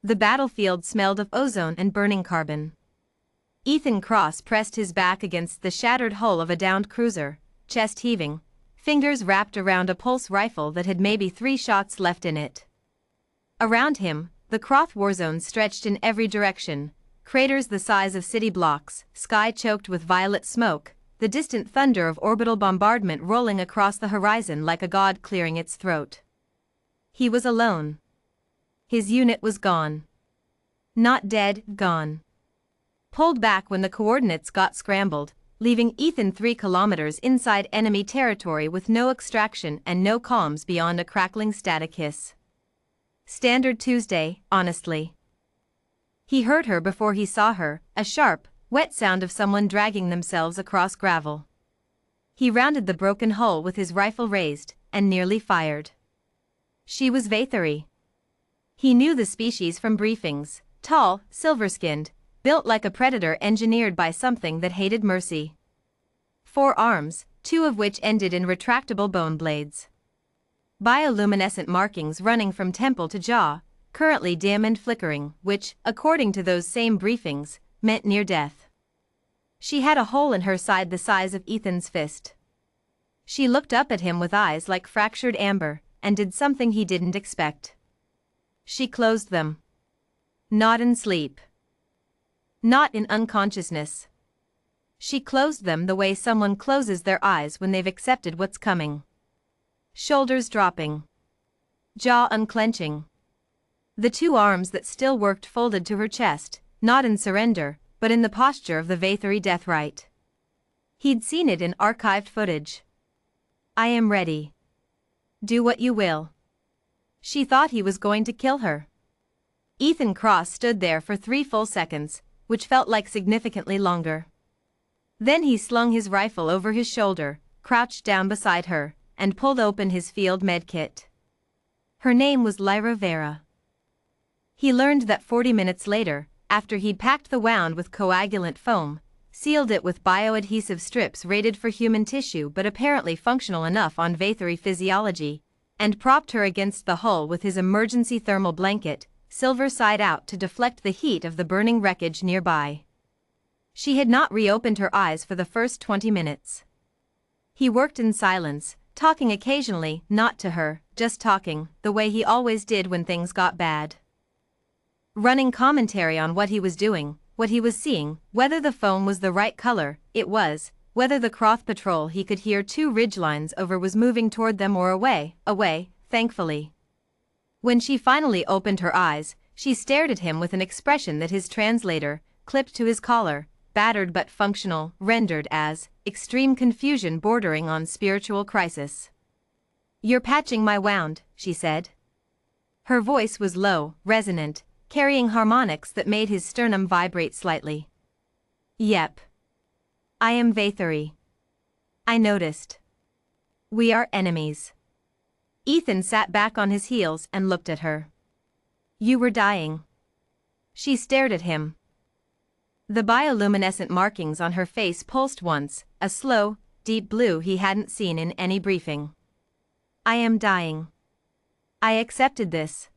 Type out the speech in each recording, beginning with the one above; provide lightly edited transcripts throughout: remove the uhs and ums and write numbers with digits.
The battlefield smelled of ozone and burning carbon. Ethan Cross pressed his back against the shattered hull of a downed cruiser, chest heaving, fingers wrapped around a pulse rifle that had maybe 3 shots left in it. Around him, the Croth warzone stretched in every direction, craters the size of city blocks, sky choked with violet smoke, the distant thunder of orbital bombardment rolling across the horizon like a god clearing its throat. He was alone. His unit was gone. Not dead, gone. Pulled back when the coordinates got scrambled, leaving Ethan 3 kilometers inside enemy territory with no extraction and no comms beyond a crackling static hiss. Standard Tuesday, honestly. He heard her before he saw her, a sharp, wet sound of someone dragging themselves across gravel. He rounded the broken hull with his rifle raised, and nearly fired. She was Vathari. He knew the species from briefings, tall, silver-skinned, built like a predator engineered by something that hated mercy. 4 arms, 2 of which ended in retractable bone blades. Bioluminescent markings running from temple to jaw, currently dim and flickering, which, according to those same briefings, meant near death. She had a hole in her side the size of Ethan's fist. She looked up at him with eyes like fractured amber, and did something he didn't expect. She closed them. Not in sleep. Not in unconsciousness. She closed them the way someone closes their eyes when they've accepted what's coming. Shoulders dropping. Jaw unclenching. The 2 arms that still worked folded to her chest, not in surrender, but in the posture of the Vathari death rite. He'd seen it in archived footage. I am ready. Do what you will. She thought he was going to kill her. Ethan Cross stood there for 3 full seconds, which felt like significantly longer. Then he slung his rifle over his shoulder, crouched down beside her, and pulled open his field med kit. Her name was Lyra Vera. He learned that 40 minutes later, after he'd packed the wound with coagulant foam, sealed it with bioadhesive strips rated for human tissue but apparently functional enough on Vathari physiology, and propped her against the hull with his emergency thermal blanket, silver side out to deflect the heat of the burning wreckage nearby. She had not reopened her eyes for the first 20 minutes. He worked in silence, talking occasionally, not to her, just talking, the way he always did when things got bad. Running commentary on what he was doing, what he was seeing, whether the foam was the right color, it was, whether the Croth patrol he could hear 2 ridgelines over was moving toward them or away, thankfully. When she finally opened her eyes, she stared at him with an expression that his translator, clipped to his collar, battered but functional, rendered as extreme confusion bordering on spiritual crisis. You're patching my wound, she said. Her voice was low, resonant, carrying harmonics that made his sternum vibrate slightly. Yep. I am Vathari. I noticed. We are enemies. Ethan sat back on his heels and looked at her. You were dying. She stared at him. The bioluminescent markings on her face pulsed once, a slow, deep blue he hadn't seen in any briefing. I am dying. I accepted this.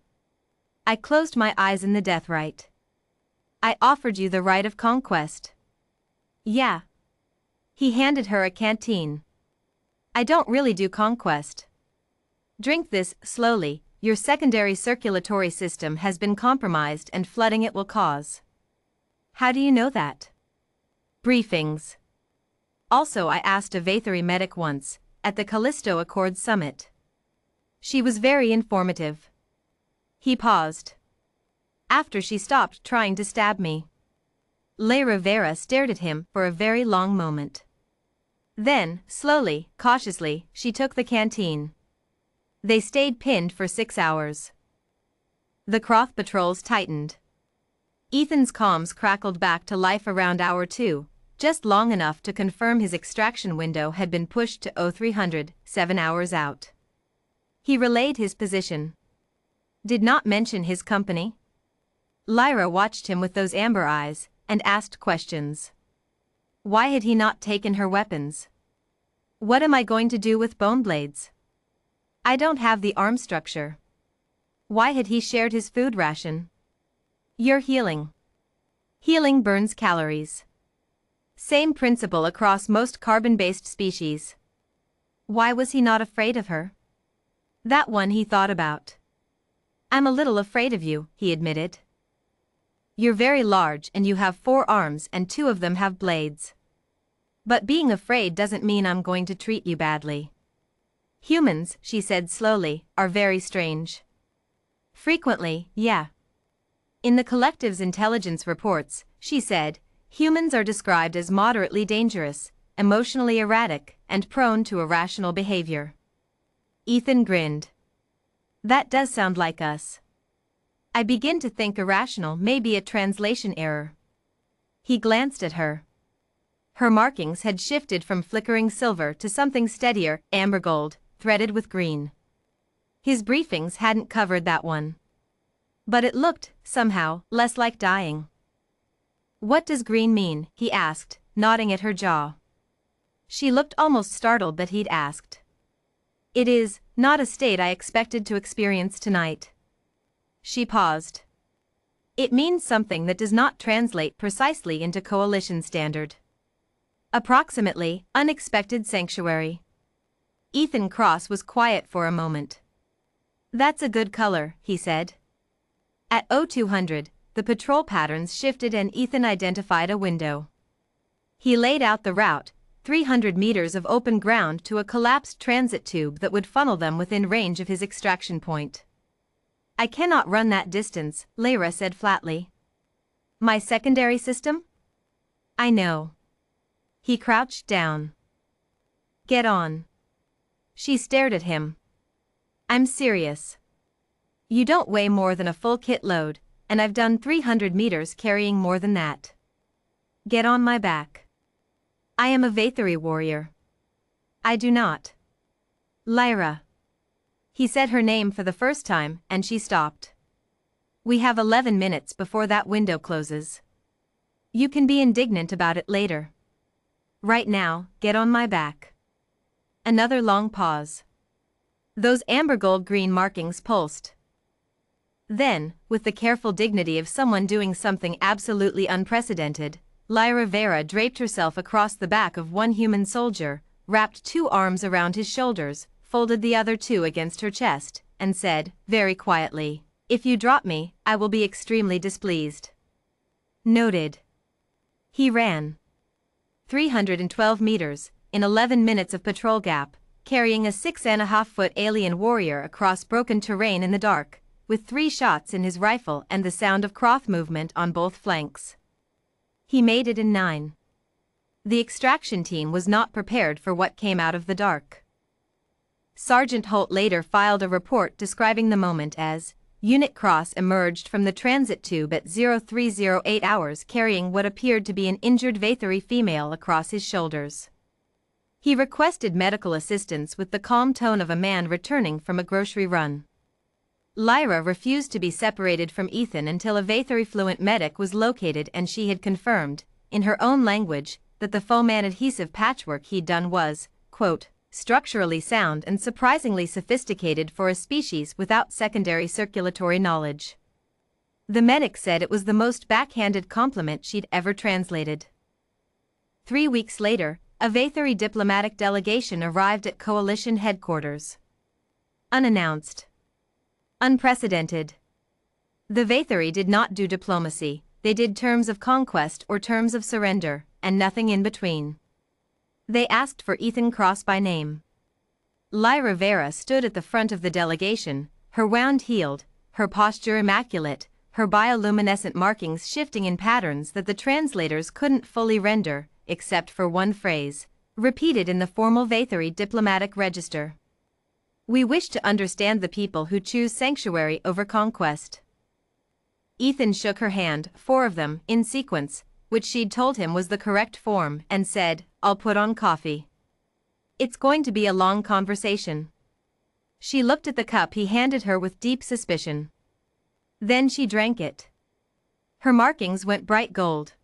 I closed my eyes in the death rite. I offered you the right of conquest. Yeah. He handed her a canteen. I don't really do conquest. Drink this slowly, your secondary circulatory system has been compromised and flooding it will cause. How do you know that? Briefings. Also, I asked a Vathari medic once, at the Callisto Accord Summit. She was very informative. He paused. After she stopped trying to stab me. Lyra Vera stared at him for a very long moment. Then, slowly, cautiously, she took the canteen. They stayed pinned for 6 hours. The Croth patrols tightened. Ethan's comms crackled back to life around hour 2, just long enough to confirm his extraction window had been pushed to 0300, 7 hours out. He relayed his position. Did not mention his company. Lyra watched him with those amber eyes, and asked questions. Why had he not taken her weapons? What am I going to do with bone blades? I don't have the arm structure. Why had he shared his food ration? You're healing. Healing burns calories. Same principle across most carbon-based species. Why was he not afraid of her? That one he thought about. I'm a little afraid of you, he admitted. You're very large and you have 4 arms and 2 of them have blades. But being afraid doesn't mean I'm going to treat you badly. Humans, she said slowly, are very strange. Frequently, yeah. In the collective's intelligence reports, she said, humans are described as moderately dangerous, emotionally erratic, and prone to irrational behavior. Ethan grinned. That does sound like us. I begin to think irrational may be a translation error. He glanced at her. Her markings had shifted from flickering silver to something steadier, amber gold, threaded with green. His briefings hadn't covered that one. But it looked, somehow, less like dying. What does green mean? He asked, nodding at her jaw. She looked almost startled that he'd asked. It is not a state I expected to experience tonight. She paused. It means something that does not translate precisely into coalition standard. Approximately, unexpected sanctuary. Ethan Cross was quiet for a moment. That's a good color, he said. At 0200, the patrol patterns shifted and Ethan identified a window. He laid out the route, 300 meters of open ground to a collapsed transit tube that would funnel them within range of his extraction point. I cannot run that distance, Lyra said flatly. My secondary system? I know. He crouched down. Get on. She stared at him. I'm serious. You don't weigh more than a full kit load, and I've done 300 meters carrying more than that. Get on my back. I am a Vathari warrior. I do not. Lyra. He said her name for the first time, and she stopped. We have 11 minutes before that window closes. You can be indignant about it later. Right now, get on my back. Another long pause. Those amber gold green markings pulsed. Then, with the careful dignity of someone doing something absolutely unprecedented, Lyra Vera draped herself across the back of one human soldier, wrapped 2 arms around his shoulders, folded the other 2 against her chest, and said, very quietly, if you drop me, I will be extremely displeased. Noted. He ran. 312 meters, in 11 minutes of patrol gap, carrying a 6.5-foot alien warrior across broken terrain in the dark, with 3 shots in his rifle and the sound of cloth movement on both flanks. He made it in 9. The extraction team was not prepared for what came out of the dark. Sergeant Holt later filed a report describing the moment as, Unit Cross emerged from the transit tube at 0308 hours carrying what appeared to be an injured Vathari female across his shoulders. He requested medical assistance with the calm tone of a man returning from a grocery run. Lyra refused to be separated from Ethan until a Vathari-fluent medic was located and she had confirmed, in her own language, that the foam-man adhesive patchwork he'd done was, quote, structurally sound and surprisingly sophisticated for a species without secondary circulatory knowledge. The medic said it was the most backhanded compliment she'd ever translated. 3 weeks later, a Vathari diplomatic delegation arrived at coalition headquarters. Unannounced. Unprecedented. The Vathari did not do diplomacy, they did terms of conquest or terms of surrender, and nothing in between. They asked for Ethan Cross by name. Lyra Vera stood at the front of the delegation, her wound healed, her posture immaculate, her bioluminescent markings shifting in patterns that the translators couldn't fully render, except for one phrase, repeated in the formal Vathari diplomatic register. We wish to understand the people who choose sanctuary over conquest. Ethan shook her hand, 4 of them, in sequence, which she'd told him was the correct form, and said, I'll put on coffee. It's going to be a long conversation. She looked at the cup he handed her with deep suspicion. Then she drank it. Her markings went bright gold.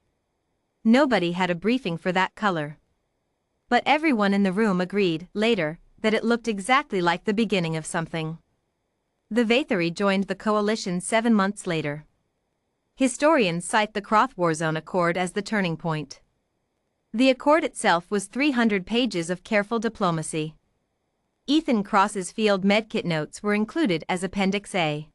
Nobody had a briefing for that color. But everyone in the room agreed, later, that it looked exactly like the beginning of something. The Vathari joined the coalition 7 months later. Historians cite the Warzone Accord as the turning point. The accord itself was 300 pages of careful diplomacy. Ethan Cross's field medkit notes were included as Appendix A.